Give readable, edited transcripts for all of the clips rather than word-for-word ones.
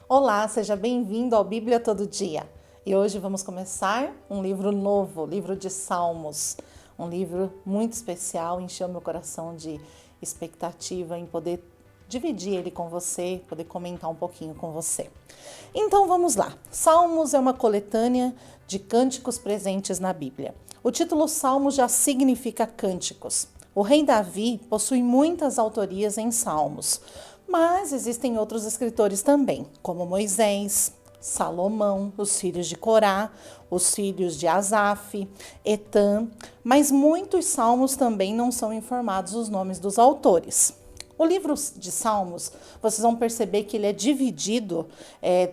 Olá, seja bem-vindo ao Bíblia Todo Dia. E hoje vamos começar um livro novo, o livro de Salmos. Um livro muito especial, encheu meu coração de expectativa em poder dividir ele com você, poder comentar um pouquinho com você. Então vamos lá. Salmos é uma coletânea de cânticos presentes na Bíblia. O título Salmos já significa cânticos. O rei Davi possui muitas autorias em Salmos, mas existem outros escritores também, como Moisés, Salomão, os filhos de Corá, os filhos de Asaf, Etã, mas muitos salmos também não são informados os nomes dos autores. O livro de Salmos, vocês vão perceber que ele é dividido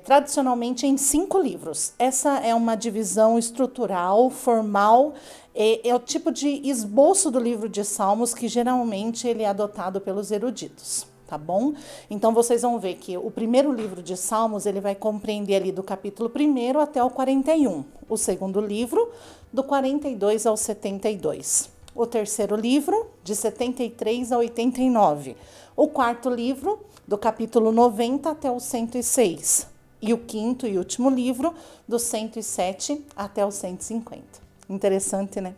tradicionalmente em 5 livros. Essa é uma divisão estrutural, formal, é o tipo de esboço do livro de Salmos que geralmente ele é adotado pelos eruditos. Tá bom? Então vocês vão ver que o primeiro livro de Salmos ele vai compreender ali do capítulo 1 até o 41. O segundo livro, do 42 ao 72. O terceiro livro, de 73 a 89. O quarto livro, do capítulo 90 até o 106. E o quinto e último livro, do 107 até o 150. Interessante, né?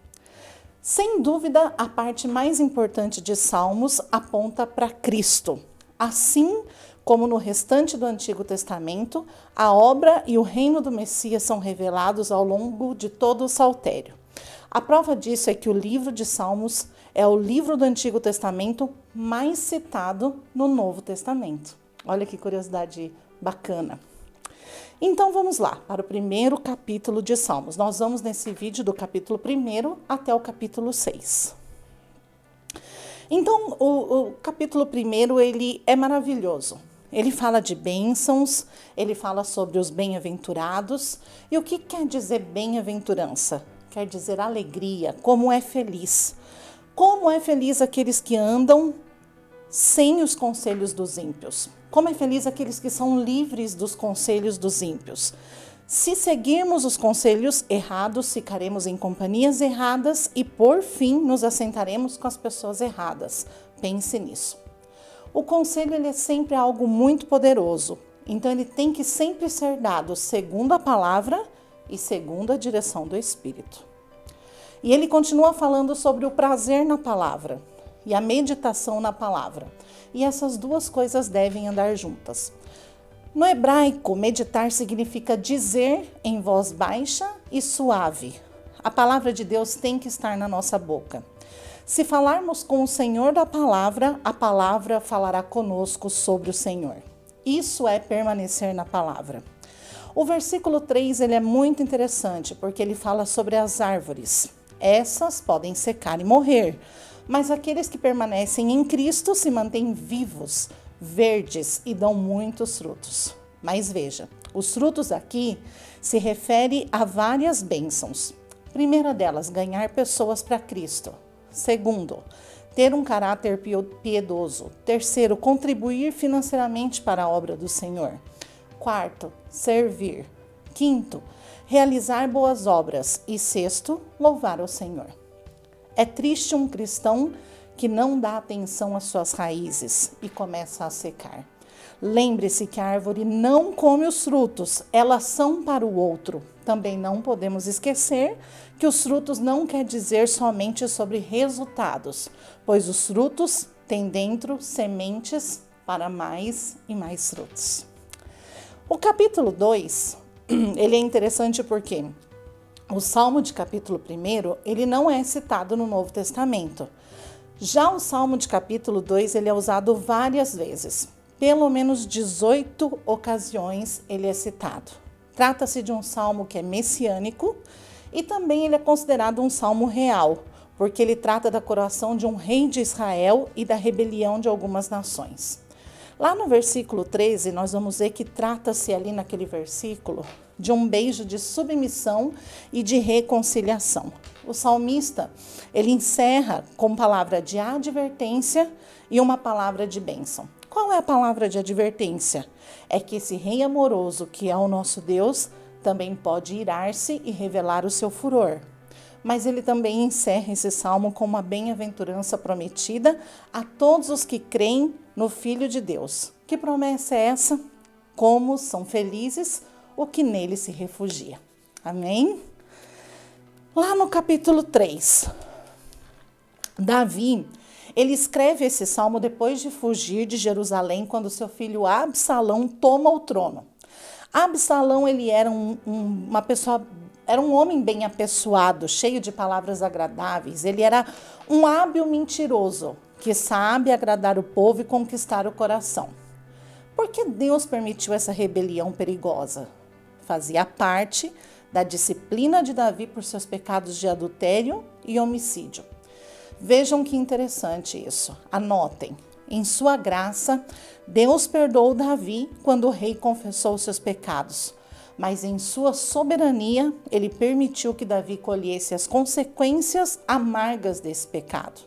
Sem dúvida, a parte mais importante de Salmos aponta para Cristo. Assim como no restante do Antigo Testamento, a obra e o reino do Messias são revelados ao longo de todo o Saltério. A prova disso é que o livro de Salmos é o livro do Antigo Testamento mais citado no Novo Testamento. Olha que curiosidade bacana. Então vamos lá, para o primeiro capítulo de Salmos. Nós vamos nesse vídeo do capítulo 1 até o capítulo 6. Então, o capítulo 1, ele é maravilhoso. Ele fala de bênçãos, ele fala sobre os bem-aventurados. E o que quer dizer bem-aventurança? Quer dizer alegria, como é feliz. Como é feliz aqueles que andam sem os conselhos dos ímpios. Como é feliz aqueles que são livres dos conselhos dos ímpios. Se seguirmos os conselhos errados, ficaremos em companhias erradas e, por fim, nos assentaremos com as pessoas erradas. Pense nisso. O conselho ele é sempre algo muito poderoso, então ele tem que sempre ser dado segundo a palavra e segundo a direção do Espírito. E ele continua falando sobre o prazer na palavra e a meditação na palavra. E essas duas coisas devem andar juntas. No hebraico, meditar significa dizer em voz baixa e suave. A palavra de Deus tem que estar na nossa boca. Se falarmos com o Senhor da palavra, a palavra falará conosco sobre o Senhor. Isso é permanecer na palavra. O versículo 3 ele é muito interessante, porque ele fala sobre as árvores. Essas podem secar e morrer, mas aqueles que permanecem em Cristo se mantêm vivos, verdes e dão muitos frutos. Mas veja, os frutos aqui se refere a várias bênçãos. Primeira delas, ganhar pessoas para Cristo. Segundo, ter um caráter piedoso. Terceiro, contribuir financeiramente para a obra do Senhor. Quarto, servir. Quinto, realizar boas obras. E sexto, louvar o Senhor. É triste um cristão que não dá atenção às suas raízes e começa a secar. Lembre-se que a árvore não come os frutos, elas são para o outro. Também não podemos esquecer que os frutos não quer dizer somente sobre resultados, pois os frutos têm dentro sementes para mais e mais frutos. O capítulo 2, ele é interessante porque o Salmo de capítulo 1, ele não é citado no Novo Testamento. Já o Salmo de capítulo 2, ele é usado várias vezes. Pelo menos 18 ocasiões ele é citado. Trata-se de um salmo que é messiânico e também ele é considerado um salmo real, porque ele trata da coroação de um rei de Israel e da rebelião de algumas nações. Lá no versículo 13, nós vamos ver que trata-se ali naquele versículo de um beijo de submissão e de reconciliação. O salmista, ele encerra com palavra de advertência e uma palavra de bênção. Qual é a palavra de advertência? É que esse rei amoroso, que é o nosso Deus, também pode irar-se e revelar o seu furor. Mas ele também encerra esse salmo com uma bem-aventurança prometida a todos os que creem no Filho de Deus. Que promessa é essa? Como são felizes o que nele se refugia. Amém? Lá no capítulo 3, Davi, ele escreve esse salmo depois de fugir de Jerusalém, quando seu filho Absalão toma o trono. Absalão, ele era era um homem bem apessoado, cheio de palavras agradáveis. Ele era um hábil mentiroso, que sabe agradar o povo e conquistar o coração. Por que Deus permitiu essa rebelião perigosa? Fazia parte da disciplina de Davi por seus pecados de adultério e homicídio. Vejam que interessante isso. Anotem. Em sua graça, Deus perdoou Davi quando o rei confessou seus pecados. Mas em sua soberania, ele permitiu que Davi colhesse as consequências amargas desse pecado.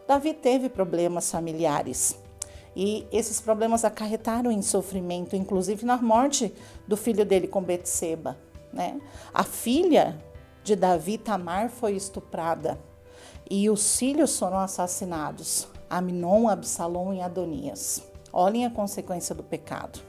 Davi teve problemas familiares. E esses problemas acarretaram em sofrimento, inclusive na morte do filho dele com Betseba, né? A filha de Davi, Tamar, foi estuprada e os filhos foram assassinados, Amnon, Absalom e Adonias. Olhem a consequência do pecado.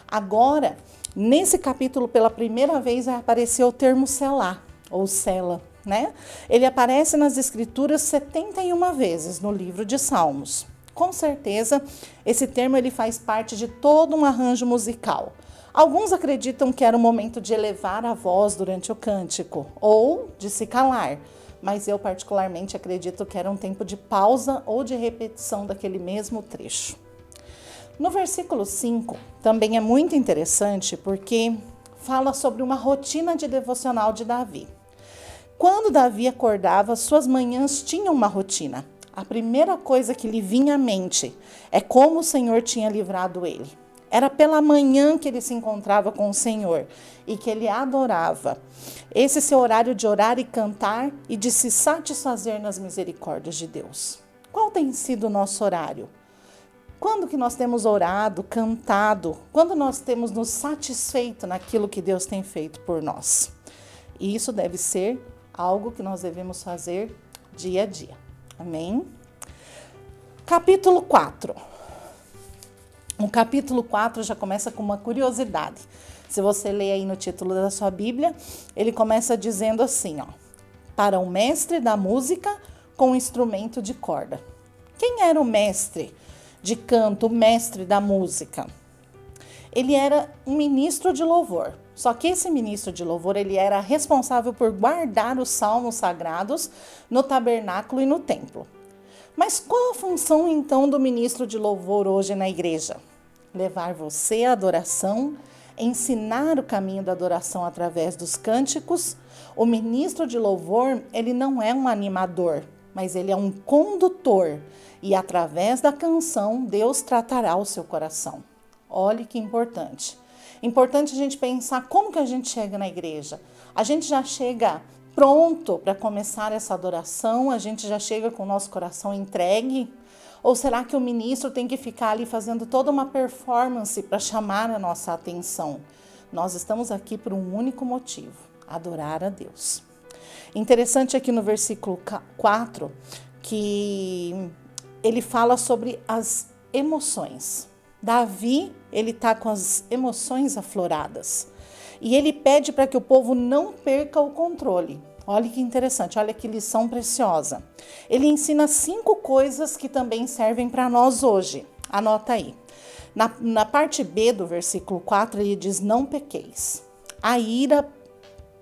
Agora, nesse capítulo, pela primeira vez, vai aparecer o termo selá, ou sela, né? Ele aparece nas escrituras 71 vezes no livro de Salmos. Com certeza, esse termo ele faz parte de todo um arranjo musical. Alguns acreditam que era o momento de elevar a voz durante o cântico ou de se calar, mas eu particularmente acredito que era um tempo de pausa ou de repetição daquele mesmo trecho. No versículo 5, também é muito interessante porque fala sobre uma rotina de devocional de Davi. Quando Davi acordava, suas manhãs tinham uma rotina. A primeira coisa que lhe vinha à mente é como o Senhor tinha livrado ele. Era pela manhã que ele se encontrava com o Senhor e que ele adorava. Esse seu horário de orar e cantar e de se satisfazer nas misericórdias de Deus. Qual tem sido o nosso horário? Quando que nós temos orado, cantado? Quando nós temos nos satisfeito naquilo que Deus tem feito por nós? E isso deve ser algo que nós devemos fazer dia a dia. Amém? Capítulo 4. O capítulo 4 já começa com uma curiosidade. Se você ler aí no título da sua Bíblia, ele começa dizendo assim, ó: para o mestre da música com instrumento de corda. Quem era o mestre de canto, o mestre da música? Ele era um ministro de louvor. Só que esse ministro de louvor, ele era responsável por guardar os salmos sagrados no tabernáculo e no templo. Mas qual a função então do ministro de louvor hoje na igreja? Levar você à adoração, ensinar o caminho da adoração através dos cânticos. O ministro de louvor, ele não é um animador, mas ele é um condutor. E através da canção, Deus tratará o seu coração. Olhe que importante. Importante a gente pensar como que a gente chega na igreja. A gente já chega pronto para começar essa adoração? A gente já chega com o nosso coração entregue? Ou será que o ministro tem que ficar ali fazendo toda uma performance para chamar a nossa atenção? Nós estamos aqui por um único motivo: adorar a Deus. Interessante aqui no versículo 4 que ele fala sobre as emoções. Davi, ele está com as emoções afloradas. E ele pede para que o povo não perca o controle. Olha que interessante, olha que lição preciosa. Ele ensina 5 coisas que também servem para nós hoje. Anota aí. Na parte B do versículo 4, ele diz: não pequeis. A ira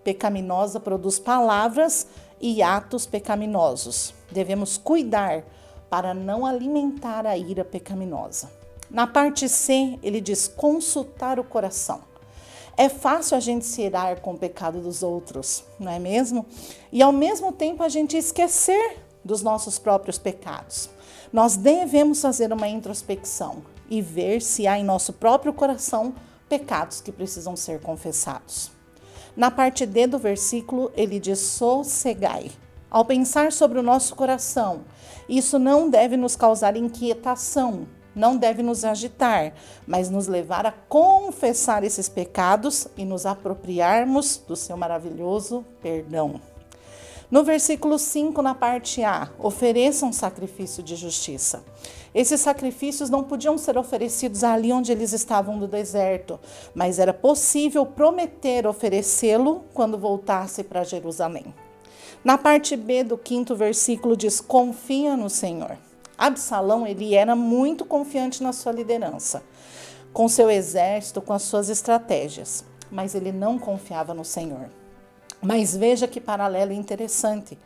pecaminosa produz palavras e atos pecaminosos. Devemos cuidar para não alimentar a ira pecaminosa. Na parte C, ele diz: consultar o coração. É fácil a gente se irar com o pecado dos outros, não é mesmo? E ao mesmo tempo a gente esquecer dos nossos próprios pecados. Nós devemos fazer uma introspecção e ver se há em nosso próprio coração pecados que precisam ser confessados. Na parte D do versículo, ele diz: sossegai. Ao pensar sobre o nosso coração, isso não deve nos causar inquietação, não deve nos agitar, mas nos levar a confessar esses pecados e nos apropriarmos do seu maravilhoso perdão. No versículo 5, na parte A, ofereçam sacrifício de justiça. Esses sacrifícios não podiam ser oferecidos ali onde eles estavam no deserto, mas era possível prometer oferecê-lo quando voltasse para Jerusalém. Na parte B do 5º versículo diz: confia no Senhor. Absalão, ele era muito confiante na sua liderança, com seu exército, com as suas estratégias, mas ele não confiava no Senhor. Mas veja que paralelo interessante,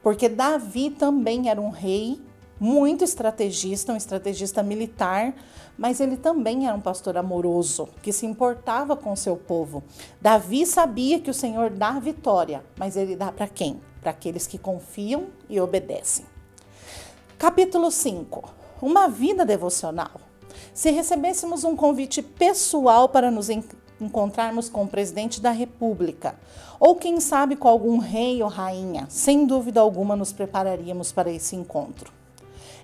porque Davi também era um rei muito estrategista, um estrategista militar, mas ele também era um pastor amoroso, que se importava com seu povo. Davi sabia que o Senhor dá vitória, mas ele dá para quem? Para aqueles que confiam e obedecem. Capítulo 5. Uma vida devocional. Se recebêssemos um convite pessoal para nos encontrarmos com o presidente da República, ou quem sabe com algum rei ou rainha, sem dúvida alguma nos prepararíamos para esse encontro.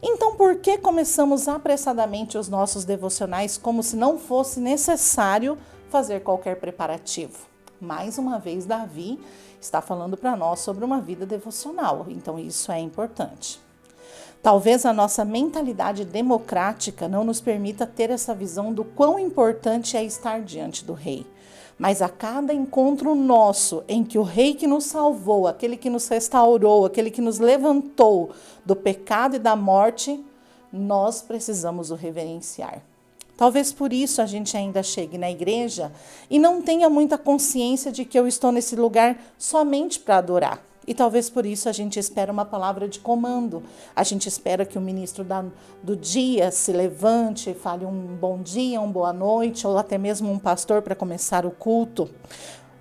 Então, por que começamos apressadamente os nossos devocionais como se não fosse necessário fazer qualquer preparativo? Mais uma vez, Davi está falando para nós sobre uma vida devocional, então isso é importante. Talvez a nossa mentalidade democrática não nos permita ter essa visão do quão importante é estar diante do rei. Mas a cada encontro nosso em que o rei que nos salvou, aquele que nos restaurou, aquele que nos levantou do pecado e da morte, nós precisamos o reverenciar. Talvez por isso a gente ainda chegue na igreja e não tenha muita consciência de que eu estou nesse lugar somente para adorar. E talvez por isso a gente espera uma palavra de comando. A gente espera que o ministro do dia se levante e fale um bom dia, uma boa noite, ou até mesmo um pastor para começar o culto,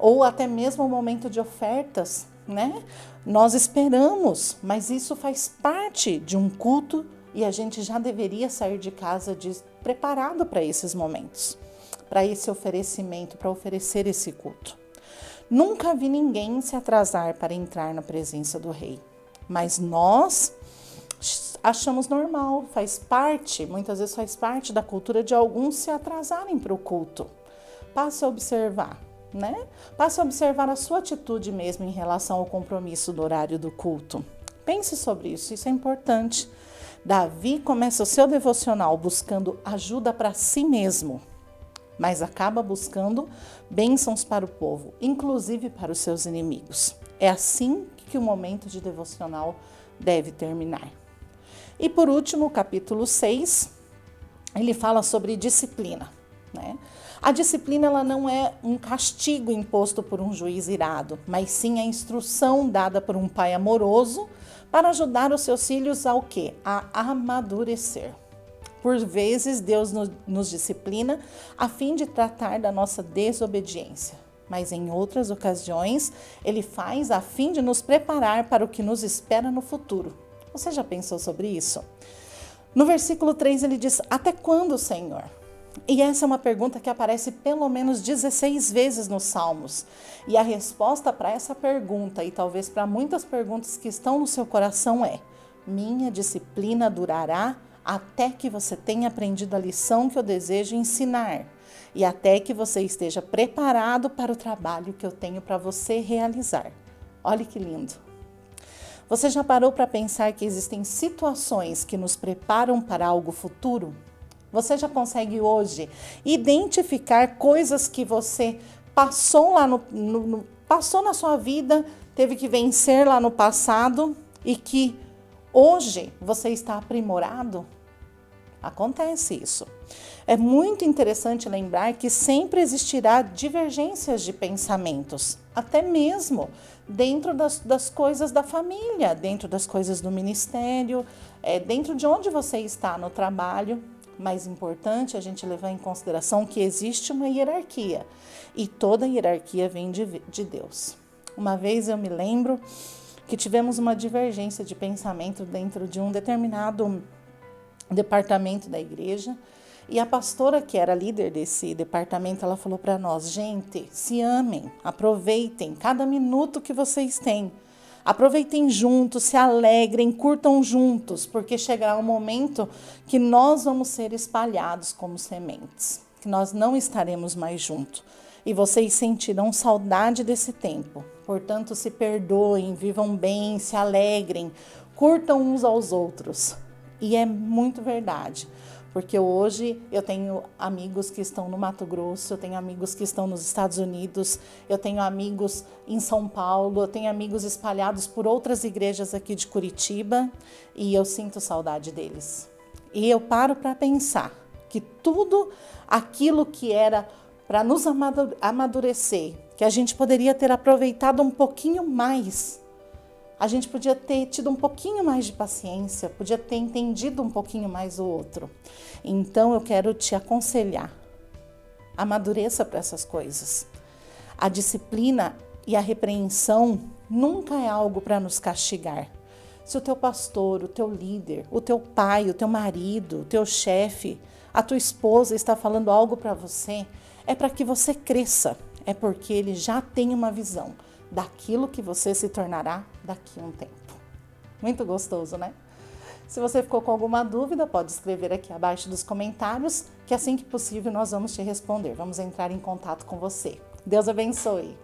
ou até mesmo o momento de ofertas, né? Nós esperamos, mas isso faz parte de um culto e a gente já deveria sair de casa preparado para esses momentos, para esse oferecimento, para oferecer esse culto. Nunca vi ninguém se atrasar para entrar na presença do rei, mas nós achamos normal, muitas vezes faz parte da cultura de alguns se atrasarem para o culto. Passe a observar, né? Passe a observar a sua atitude mesmo em relação ao compromisso do horário do culto. Pense sobre isso é importante. Davi começa o seu devocional buscando ajuda para si mesmo, mas acaba buscando bênçãos para o povo, inclusive para os seus inimigos. É assim que o momento de devocional deve terminar. E por último, o capítulo 6, ele fala sobre disciplina, né? A disciplina ela não é um castigo imposto por um juiz irado, mas sim a instrução dada por um pai amoroso para ajudar os seus filhos ao quê? A amadurecer. Por vezes, Deus nos disciplina a fim de tratar da nossa desobediência, mas em outras ocasiões, Ele faz a fim de nos preparar para o que nos espera no futuro. Você já pensou sobre isso? No versículo 3, ele diz: até quando, Senhor? E essa é uma pergunta que aparece pelo menos 16 vezes nos Salmos. E a resposta para essa pergunta, e talvez para muitas perguntas que estão no seu coração é: minha disciplina durará até que você tenha aprendido a lição que eu desejo ensinar e até que você esteja preparado para o trabalho que eu tenho para você realizar. Olha que lindo! Você já parou para pensar que existem situações que nos preparam para algo futuro? Você já consegue hoje identificar coisas que você passou lá passou na sua vida, teve que vencer lá no passado e que hoje você está aprimorado? Acontece isso. É muito interessante lembrar que sempre existirá divergências de pensamentos, até mesmo dentro das coisas da família, dentro das coisas do ministério, dentro de onde você está no trabalho. Mais importante a gente levar em consideração que existe uma hierarquia e toda hierarquia vem de Deus. Uma vez eu me lembro que tivemos uma divergência de pensamento dentro de um determinado departamento da igreja e a pastora que era líder desse departamento, ela falou para nós: gente, se amem, aproveitem cada minuto que vocês têm, aproveitem juntos, se alegrem, curtam juntos, porque chegará um momento que nós vamos ser espalhados como sementes, que nós não estaremos mais juntos e vocês sentirão saudade desse tempo, Portanto, se perdoem, vivam bem, se alegrem, curtam uns aos outros. E é muito verdade, porque hoje eu tenho amigos que estão no Mato Grosso, eu tenho amigos que estão nos Estados Unidos, eu tenho amigos em São Paulo, eu tenho amigos espalhados por outras igrejas aqui de Curitiba e eu sinto saudade deles. E eu paro para pensar que tudo aquilo que era para nos amadurecer, que a gente poderia ter aproveitado um pouquinho mais, a gente podia ter tido um pouquinho mais de paciência, podia ter entendido um pouquinho mais o outro. Então eu quero te aconselhar, amadureça para essas coisas. A disciplina e a repreensão nunca é algo para nos castigar. Se o teu pastor, o teu líder, o teu pai, o teu marido, o teu chefe, a tua esposa está falando algo para você, é para que você cresça, é porque ele já tem uma visão daquilo que você se tornará daqui a um tempo. Muito gostoso, né? Se você ficou com alguma dúvida, pode escrever aqui abaixo dos comentários, que assim que possível nós vamos te responder. Vamos entrar em contato com você. Deus abençoe!